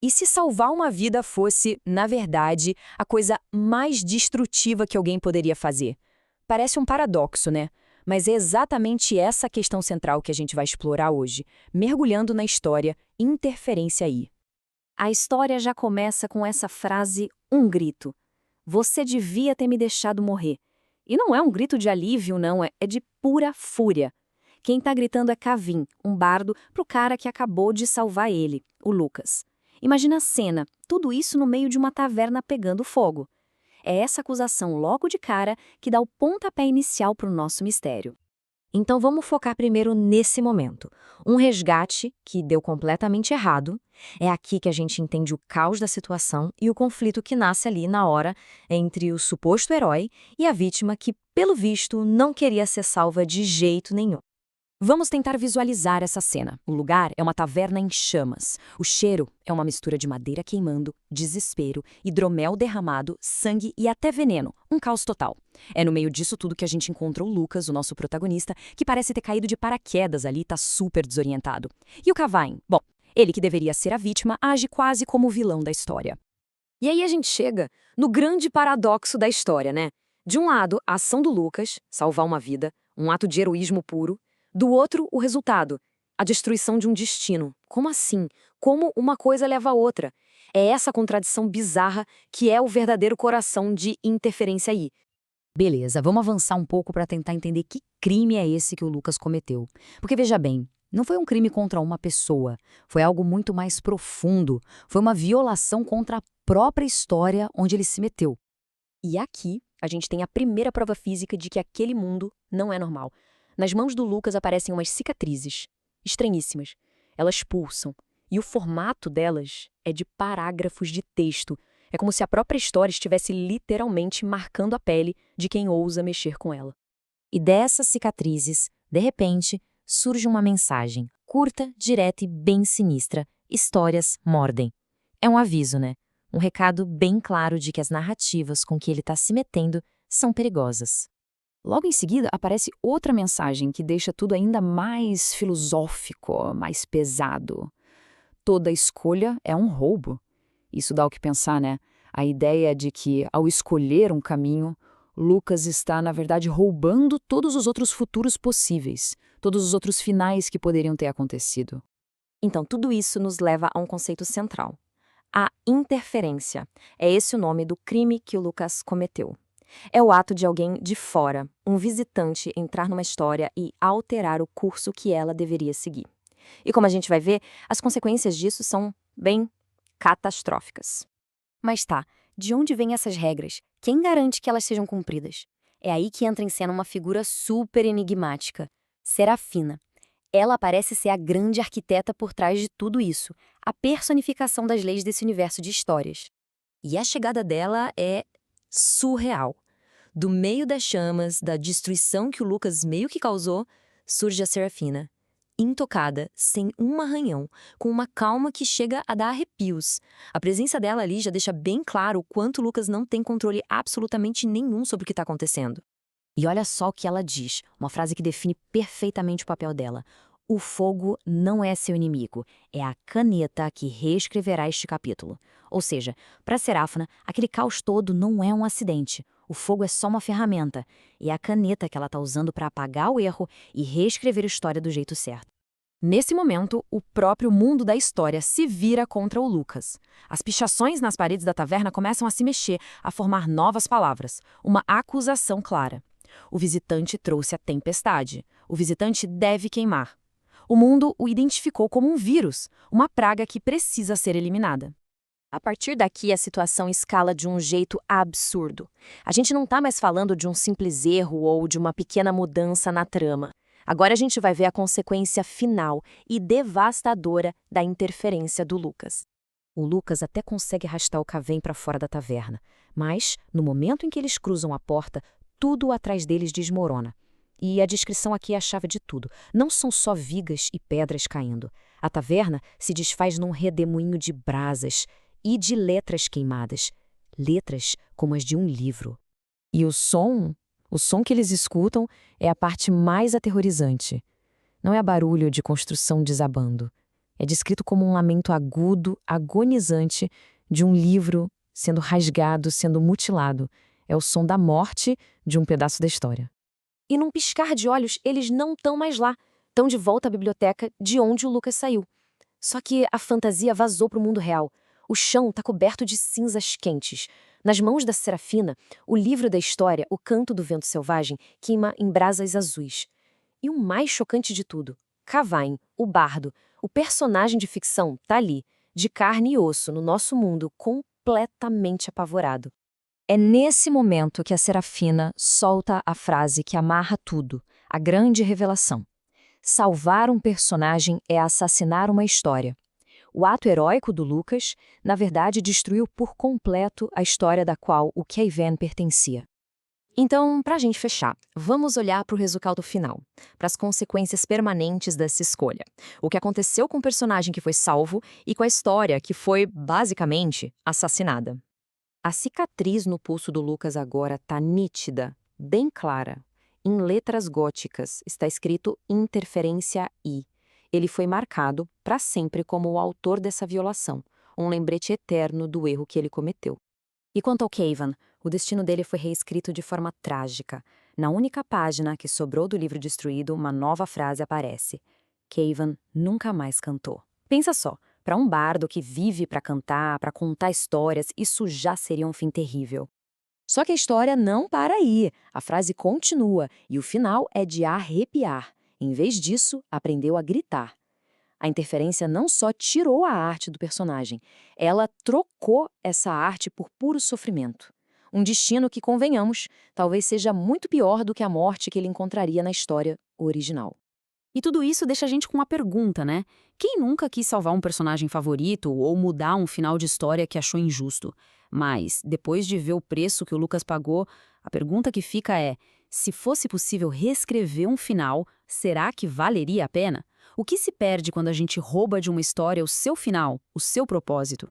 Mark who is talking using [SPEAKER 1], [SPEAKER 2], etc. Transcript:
[SPEAKER 1] E se salvar uma vida fosse, na verdade, a coisa mais destrutiva que alguém poderia fazer? Parece um paradoxo, né? Mas é exatamente essa a questão central que a gente vai explorar hoje, mergulhando na história Interferência I.
[SPEAKER 2] A história já começa com essa frase, um grito. Você devia ter me deixado morrer. E não é um grito de alívio, não, é de pura fúria. Quem tá gritando é Kavin, um bardo, pro cara que acabou de salvar ele, o Lucas. Imagina a cena, tudo isso no meio de uma taverna pegando fogo. É essa acusação logo de cara que dá o pontapé inicial pro nosso mistério.
[SPEAKER 1] Então vamos focar primeiro nesse momento. Um resgate que deu completamente errado. É aqui que a gente entende o caos da situação e o conflito que nasce ali na hora entre o suposto herói e a vítima que, pelo visto, não queria ser salva de jeito nenhum. Vamos tentar visualizar essa cena. O lugar é uma taverna em chamas. O cheiro é uma mistura de madeira queimando, desespero, hidromel derramado, sangue e até veneno. Um caos total. É no meio disso tudo que a gente encontra o Lucas, o nosso protagonista, que parece ter caído de paraquedas ali e tá super desorientado. E o Kavain? Bom, ele que deveria ser a vítima, age quase como o vilão da história.
[SPEAKER 2] E aí a gente chega no grande paradoxo da história, né? De um lado, a ação do Lucas, salvar uma vida, um ato de heroísmo puro. Do outro, o resultado, a destruição de um destino. Como assim? Como uma coisa leva a outra? É essa contradição bizarra que é o verdadeiro coração de Interferência I.
[SPEAKER 1] Beleza, vamos avançar um pouco para tentar entender que crime é esse que o Lucas cometeu. Porque veja bem, não foi um crime contra uma pessoa, foi algo muito mais profundo. Foi uma violação contra a própria história onde ele se meteu. E aqui a gente tem a primeira prova física de que aquele mundo não é normal. Nas mãos do Lucas aparecem umas cicatrizes, estranhíssimas. Elas pulsam, e o formato delas é de parágrafos de texto. É como se a própria história estivesse literalmente marcando a pele de quem ousa mexer com ela. E dessas cicatrizes, de repente, surge uma mensagem, curta, direta e bem sinistra. Histórias mordem. É um aviso, né? Um recado bem claro de que as narrativas com que ele está se metendo são perigosas. Logo em seguida, aparece outra mensagem que deixa tudo ainda mais filosófico, mais pesado. Toda escolha é um roubo. Isso dá o que pensar, né? A ideia de que, ao escolher um caminho, Lucas está, na verdade, roubando todos os outros futuros possíveis, todos os outros finais que poderiam ter acontecido.
[SPEAKER 2] Então, tudo isso nos leva a um conceito central. A interferência. É esse o nome do crime que o Lucas cometeu. É o ato de alguém de fora, um visitante, entrar numa história e alterar o curso que ela deveria seguir. E como a gente vai ver, as consequências disso são bem catastróficas. Mas tá, de onde vêm essas regras? Quem garante que elas sejam cumpridas? É aí que entra em cena uma figura super enigmática, Serafina. Ela parece ser a grande arquiteta por trás de tudo isso, a personificação das leis desse universo de histórias. E a chegada dela é surreal. Do meio das chamas, da destruição que o Lucas meio que causou, surge a Serafina. Intocada, sem um arranhão, com uma calma que chega a dar arrepios. A presença dela ali já deixa bem claro o quanto o Lucas não tem controle absolutamente nenhum sobre o que está acontecendo. E olha só o que ela diz, uma frase que define perfeitamente o papel dela. O fogo não é seu inimigo, é a caneta que reescreverá este capítulo. Ou seja, para Serafina, aquele caos todo não é um acidente. O fogo é só uma ferramenta, e é a caneta que ela está usando para apagar o erro e reescrever a história do jeito certo. Nesse momento, o próprio mundo da história se vira contra o Lucas. As pichações nas paredes da taverna começam a se mexer, a formar novas palavras, uma acusação clara. O visitante trouxe a tempestade. O visitante deve queimar. O mundo o identificou como um vírus, uma praga que precisa ser eliminada. A partir daqui, a situação escala de um jeito absurdo. A gente não está mais falando de um simples erro ou de uma pequena mudança na trama. Agora a gente vai ver a consequência final e devastadora da interferência do Lucas. O Lucas até consegue arrastar o Kavain para fora da taverna, mas, no momento em que eles cruzam a porta, tudo atrás deles desmorona. E a descrição aqui é a chave de tudo. Não são só vigas e pedras caindo. A taverna se desfaz num redemoinho de brasas e de letras queimadas. Letras como as de um livro. E o som que eles escutam é a parte mais aterrorizante. Não é barulho de construção desabando. É descrito como um lamento agudo, agonizante, de um livro sendo rasgado, sendo mutilado. É o som da morte de um pedaço da história. E num piscar de olhos, eles não estão mais lá. Estão de volta à biblioteca de onde o Lucas saiu. Só que a fantasia vazou para o mundo real. O chão está coberto de cinzas quentes. Nas mãos da Serafina, o livro da história, O Canto do Vento Selvagem, queima em brasas azuis. E o mais chocante de tudo, Cavain, o bardo, o personagem de ficção, tá ali, de carne e osso, no nosso mundo, completamente apavorado. É nesse momento que a Serafina solta a frase que amarra tudo, a grande revelação. Salvar um personagem é assassinar uma história. O ato heróico do Lucas, na verdade, destruiu por completo a história da qual o Keivan pertencia. Então, para a gente fechar, vamos olhar para o resultado final, para as consequências permanentes dessa escolha. O que aconteceu com o personagem que foi salvo e com a história que foi, basicamente, assassinada. A cicatriz no pulso do Lucas agora está nítida, bem clara. Em letras góticas está escrito Interferência I. Ele foi marcado para sempre como o autor dessa violação, um lembrete eterno do erro que ele cometeu. E quanto ao Keivan, o destino dele foi reescrito de forma trágica. Na única página que sobrou do livro destruído, uma nova frase aparece. Keivan nunca mais cantou. Pensa só, para um bardo que vive para cantar, para contar histórias, isso já seria um fim terrível. Só que a história não para aí. A frase continua e o final é de arrepiar. Em vez disso, aprendeu a gritar. A interferência não só tirou a arte do personagem, ela trocou essa arte por puro sofrimento. Um destino que, convenhamos, talvez seja muito pior do que a morte que ele encontraria na história original.
[SPEAKER 1] E tudo isso deixa a gente com uma pergunta, né? Quem nunca quis salvar um personagem favorito ou mudar um final de história que achou injusto? Mas, depois de ver o preço que o Lucas pagou, a pergunta que fica é: se fosse possível reescrever um final, será que valeria a pena? O que se perde quando a gente rouba de uma história o seu final, o seu propósito?